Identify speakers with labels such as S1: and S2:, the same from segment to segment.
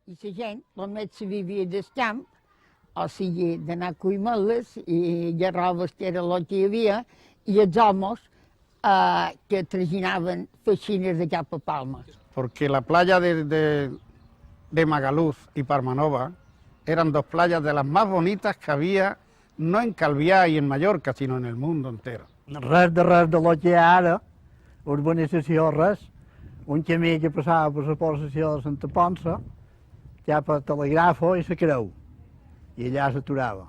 S1: I la gent, només se vivia del camp, o sigui, d'anar a cuimeles, i les robes que era el que hi havia, i els homes que traginaven feixines de cap a Palma.
S2: Porque la playa de Magaluz y Parmanova eran dos playas de las más bonitas que había, no en Calvià i en Mallorca, sinó en el mundo entero.
S3: Res de lo que hi ha ara, urbanització, res. Un camí que passava per la possessió de Santa Ponça, cap a Telegrafo i la Creu, i allà s'aturava.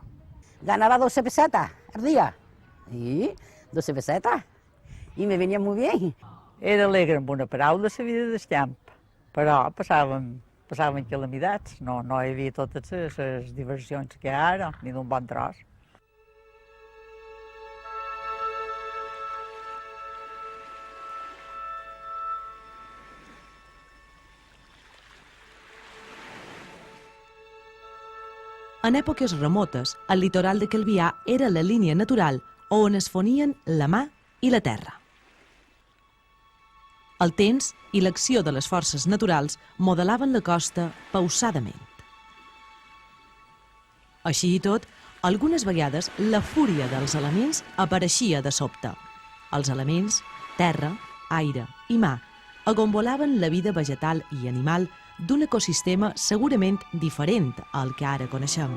S4: Ganaba 12 pesetas al día. Sí, 12 pesetas. Y me venía muy bien.
S5: Era alegre amb una paraula la vida del camp, però passaven calamidats, no hi havia totes les diversions que hi ha ara, ni d'un bon tros.
S6: En èpoques remotes, el litoral de Calvià era la línia natural on es fonien la mar i la terra. El temps i l'acció de les forces naturals modelaven la costa pausadament. Així i tot, algunes vegades la fúria dels elements apareixia de sobte. Els elements, terra, aire i mar, agombolaven la vida vegetal i animal d'un ecosistema segurament diferent al que ara coneixem.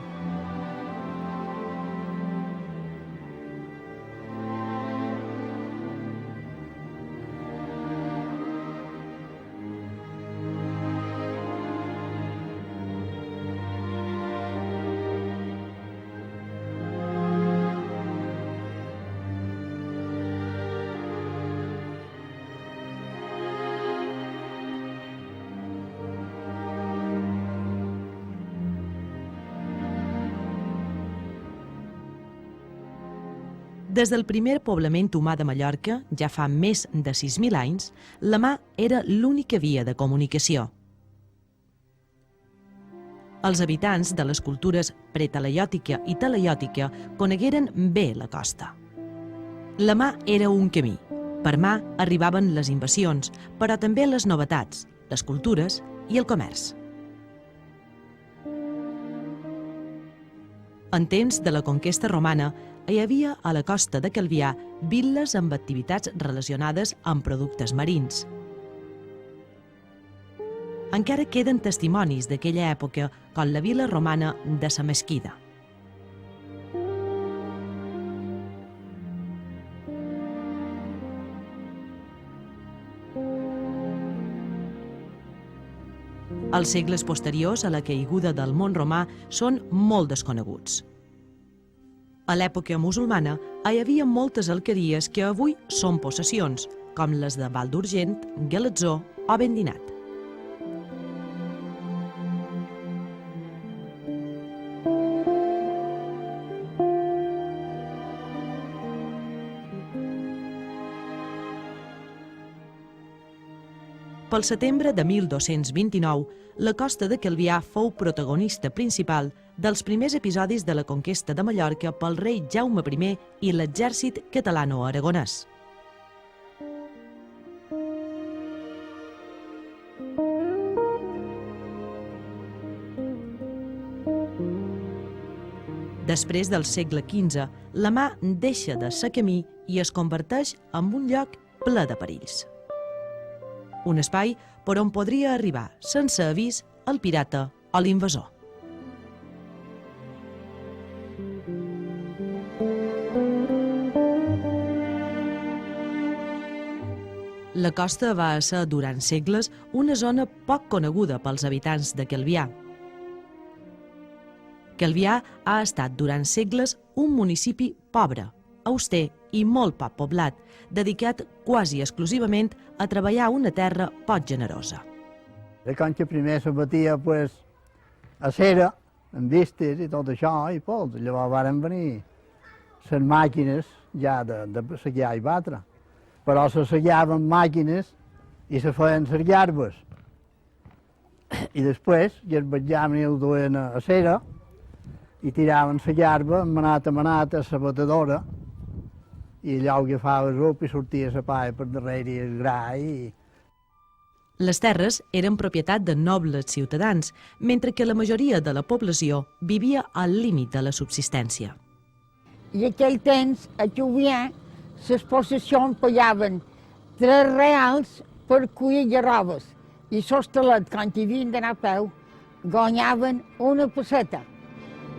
S6: Des del primer poblament humà de Mallorca, ja fa més de 6.000 anys, la mar era l'única via de comunicació. Els habitants de les cultures pretalaiòtica i talaiòtica conegueren bé la costa. La mar era un camí. Per mar arribaven les invasions, però també les novetats, les cultures i el comerç. En temps de la conquesta romana, hi havia a la costa de Calvià vil·les amb activitats relacionades amb productes marins. Encara queden testimonis d'aquella època, com la vila romana de la Mesquida. Els segles posteriors a la caiguda del món romà són molt desconeguts. A l'època musulmana hi havia moltes alqueries que avui són possessions, com les de Val d'Urgent, Galatzó o Bendinat. Pel setembre de 1229, la costa de Calvià fou protagonista principal dels primers episodis de la conquesta de Mallorca pel rei Jaume I i l'exèrcit catalano-aragonès. Després del segle XV, la mar deixa de ser camí i es converteix en un lloc ple de perills. Un espai per on podria arribar, sense avís, el pirata o l'invasor. La costa va ser, durant segles, una zona poc coneguda pels habitants de Calvià. Calvià ha estat durant segles un municipi pobre, auster i molt poc poblat, dedicat quasi exclusivament a treballar una terra poc generosa.
S3: De com que primer se batia a cera, amb vistes i tot això, i llavors varen venir les màquines ja de segar i batre. Però se segaven màquines i se feien les llarbes. I després, els vetjaven i el duien a cera i tiraven la llarba manat a manat a la batedora, i allò agafava el rup i sortia la palla per darrere i el gra.
S6: Les terres eren propietat de nobles ciutadans, mentre que la majoria de la població vivia al límit de la subsistència.
S1: I aquell temps, a Juvià, les possessions pagaven 3 reals per cuir garroves i l'hostalet, quan hi havien d'anar a peu, guanyaven 1 pesseta.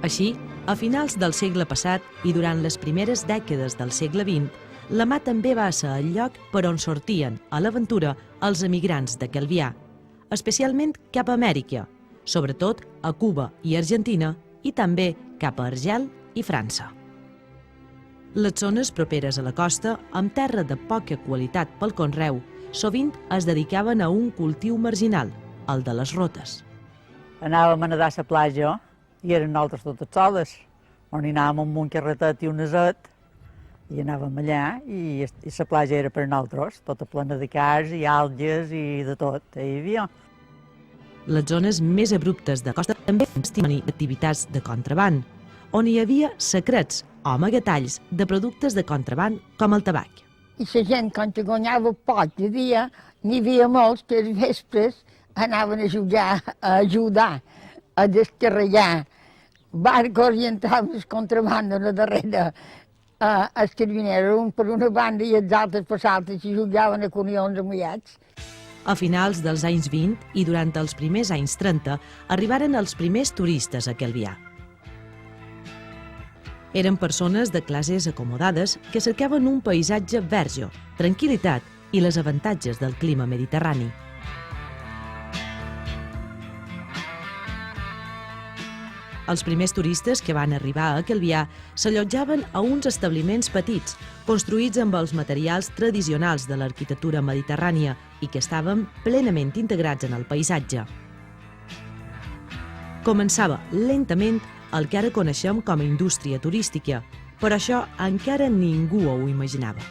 S6: Així, a finals del segle passat i durant les primeres dècades del segle XX, la Mà també va ser el lloc per on sortien a l'aventura els emigrants de Calvià, especialment cap a Amèrica, sobretot a Cuba i Argentina i també cap a Argel i França. Les zones properes a la costa, amb terra de poca qualitat pel conreu, sovint es dedicaven a un cultiu marginal, el de les rotes.
S5: Anàvem a nedar a la platja i eren nosaltres totes soles. On hi anàvem amb un carretet i un aset i anàvem allà i la platja era per nosaltres, tota plena de cars i algues i de tot, hi havia.
S6: Les zones més abruptes de costa també testimonen activitats de contraban, on hi havia secrets o amagatalls de productes de contraban com el tabac.
S1: I la gent, quan te guanyava poc de dia, n'hi havia molts que als vespres anaven a ajudar a descarregar barcos i entraven el contrabando a darrere els carabiners, un per una banda i els altres per l'altra, i jugaven a conions amullats.
S6: A finals dels anys 20 i durant els primers anys 30 arribaren els primers turistes a Calvià. Eren persones de classes acomodades que cercaven un paisatge verge, tranquil·litat i les avantatges del clima mediterrani. Els primers turistes que van arribar a Calvià s'allotjaven a uns establiments petits, construïts amb els materials tradicionals de l'arquitectura mediterrània i que estaven plenament integrats en el paisatge. Començava lentament el que ara coneixem com a indústria turística, però això encara ningú ho imaginava.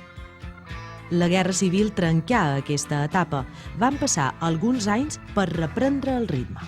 S6: La Guerra Civil trencà aquesta etapa. Van passar alguns anys per reprendre el ritme.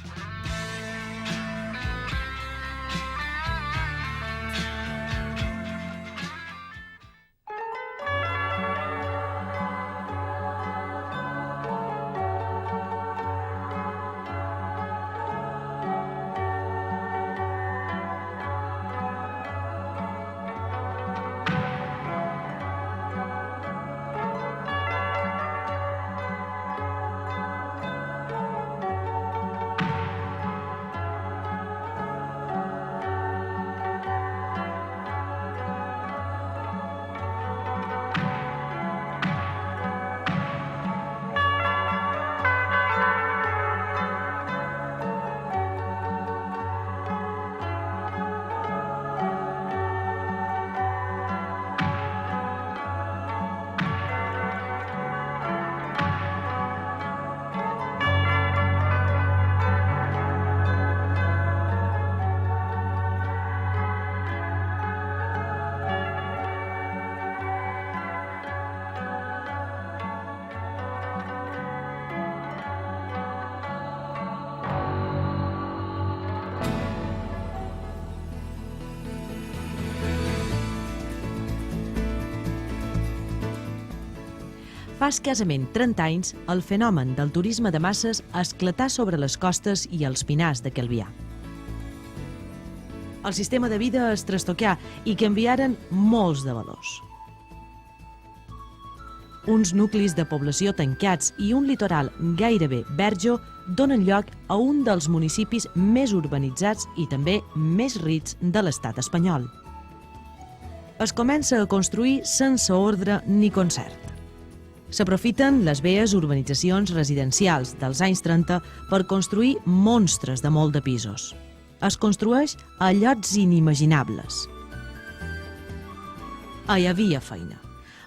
S6: Fa escassament 30 anys, el fenomen del turisme de masses esclatà sobre les costes i els pinars de Calvià. El sistema de vida es trastocà i canviaren molts de valors. Uns nuclis de població tancats i un litoral gairebé verge donen lloc a un dels municipis més urbanitzats i també més rics de l'estat espanyol. Es comença a construir sense ordre ni concert. S'aprofiten les velles urbanitzacions residencials dels anys 30 per construir monstres de molt de pisos. Es construeix a llocs inimaginables. Hi havia feina.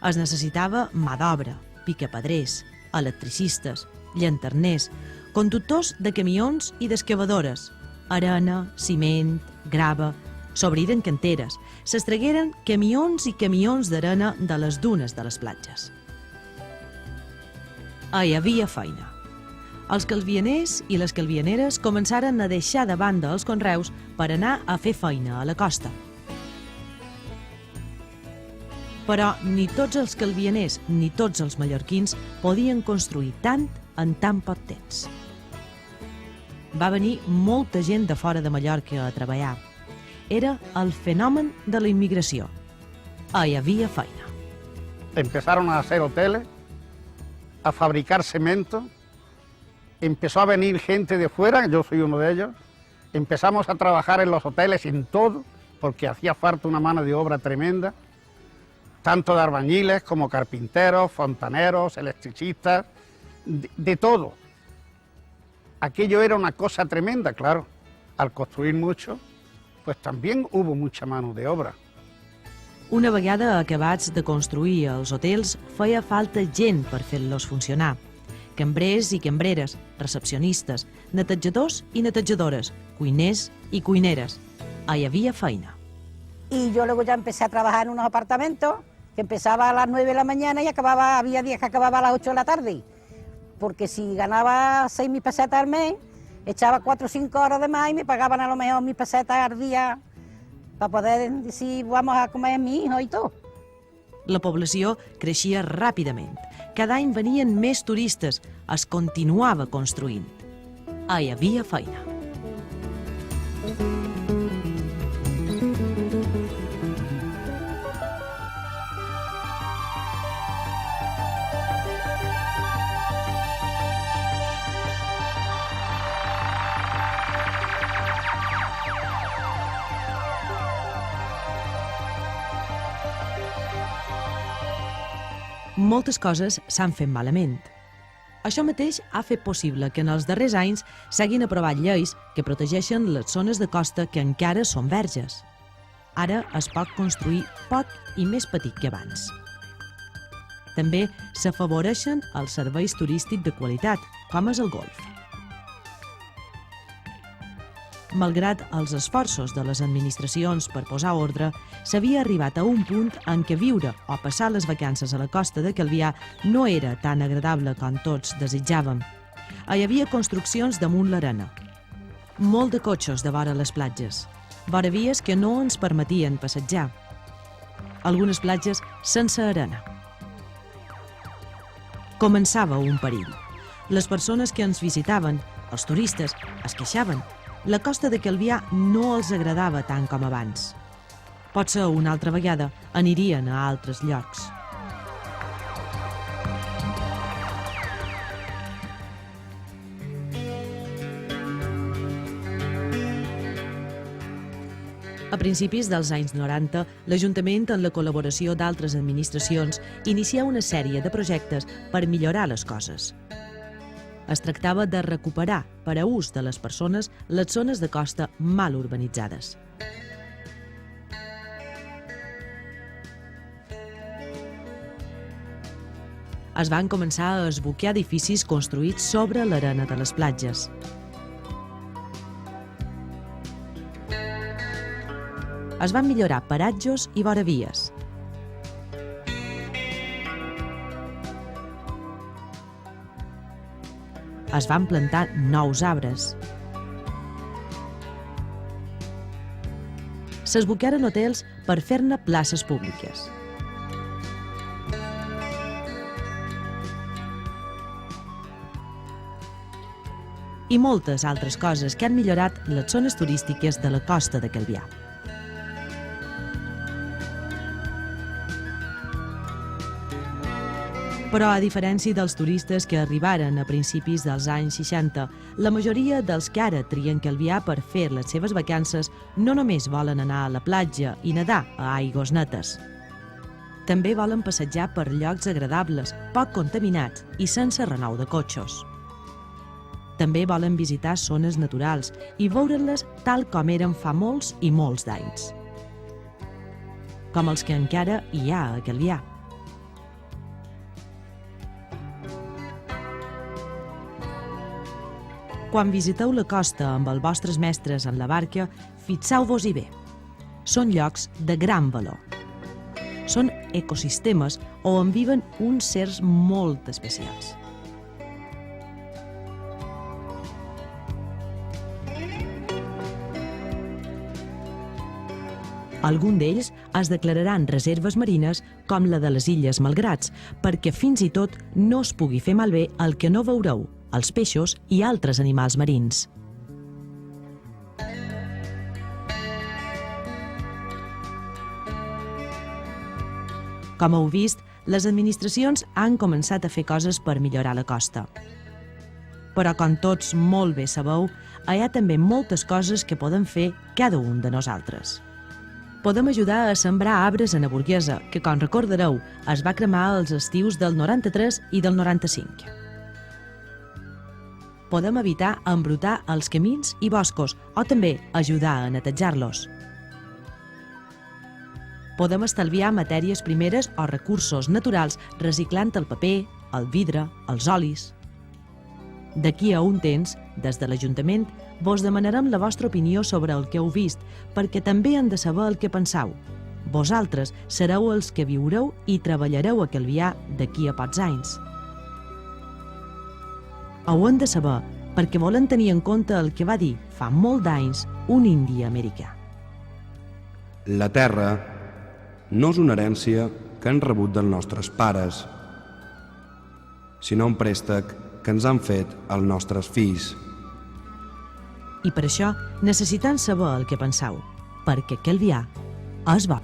S6: Es necessitava mà d'obra, picapedrers, electricistes, llanterners, conductors de camions i d'excavadores, arena, ciment, grava. S'obriren canteres, s'estregueren camions i camions d'arena de les dunes de les platges. Hi havia feina. Els calvianers i les calvianeres començaren a deixar de banda els conreus per anar a fer feina a la costa. Però ni tots els calvianers ni tots els mallorquins podien construir tant en tan poc temps. Va venir molta gent de fora de Mallorca a treballar. Era el fenomen de la immigració. Hi havia feina.
S2: Empezaron a hacer hoteles, a fabricar cemento, empezó a venir gente de fuera, yo soy uno de ellos, empezamos a trabajar en los hoteles en todo, porque hacía falta una mano de obra tremenda, tanto de albañiles como carpinteros, fontaneros, electricistas, de todo. Aquello era una cosa tremenda, claro. Al construir mucho, pues también hubo mucha mano de obra.
S6: Una vegada acabats de construir els hotels, feia falta gent per fer-los funcionar. Cambrers i cambreres, recepcionistes, netejadors i netejadores, cuiners i cuineres. Hi havia feina.
S4: Y yo luego ya empecé a trabajar en unos apartamentos, que empezaba a las 9 de la mañana y acababa, había días que acababa a las 8 de la tarde. Porque si ganaba 6.000 pesetas al mes, echaba 4 o 5 horas de más y me pagaban a lo mejor 1.000 pesetas al día para poder decir, vamos a comer mi hijo y todo.
S6: La població creixia ràpidament. Cada any venien més turistes. Es continuava construint. Hi havia feina. Moltes coses s'han fet malament. Això mateix ha fet possible que en els darrers anys s'hagin aprovat lleis que protegeixen les zones de costa que encara són verges. Ara es pot construir poc i més petit que abans. També s'afavoreixen els serveis turístics de qualitat, com és el golf. Malgrat els esforços de les administracions per posar ordre, s'havia arribat a un punt en què viure o passar les vacances a la costa de Calvià no era tan agradable com tots desitjàvem. Hi havia construccions damunt l'arena. Molt de cotxes de vora les platges. Vora vies que no ens permetien passejar. Algunes platges sense arena. Començava un perill. Les persones que ens visitaven, els turistes, es queixaven. La costa de Calvià no els agradava tant com abans. Potser una altra vegada anirien a altres llocs. A principis dels anys 90, l'Ajuntament, en la col·laboració d'altres administracions, inicià una sèrie de projectes per millorar les coses. Es tractava de recuperar, per a ús de les persones, les zones de costa mal urbanitzades. Es van començar a esbuquear edificis construïts sobre l'arena de les platges. Es van millorar paratges i voravies. Es van plantar nous arbres. S'esbuqueren hotels per fer-ne places públiques. I moltes altres coses que han millorat les zones turístiques de la costa de Calvià. Però, a diferència dels turistes que arribaren a principis dels anys 60, la majoria dels que ara trien Calvià per fer les seves vacances no només volen anar a la platja i nedar a aigües netes. També volen passejar per llocs agradables, poc contaminats i sense renou de cotxes. També volen visitar zones naturals i veure-les tal com eren fa molts i molts d'anys. Com els que encara hi ha a Calvià. Quan visiteu la costa amb els vostres mestres en la barca, fixeu-vos-hi bé. Són llocs de gran valor. Són ecosistemes on viven uns sers molt especials. Alguns d'ells es declararan reserves marines com la de les Illes Malgrats, perquè fins i tot no es pugui fer malbé el que no veureu, els peixos i altres animals marins. Com heu vist, les administracions han començat a fer coses per millorar la costa. Però, com tots molt bé sabeu, hi ha també moltes coses que podem fer cada un de nosaltres. Podem ajudar a sembrar arbres a na Burguesa, que, com recordareu, es va cremar als estius del 93 i del 95. Podem evitar embrutar els camins i boscos o també ajudar a netejar-los. Podem estalviar matèries primeres o recursos naturals reciclant el paper, el vidre, els olis. D'aquí a un temps, des de l'Ajuntament, vos demanarem la vostra opinió sobre el que heu vist, perquè també hem de saber el que penseu. Vosaltres sereu els que viureu i treballareu a Calvià d'aquí a pocs anys. Ho hem de saber perquè volen tenir en compte el que va dir fa molt d'anys un indi americà.
S7: La terra no és una herència que han rebut dels nostres pares, sinó un préstec que ens han fet els nostres fills.
S6: I per això necessitem saber el que penseu, perquè Calvià és bo.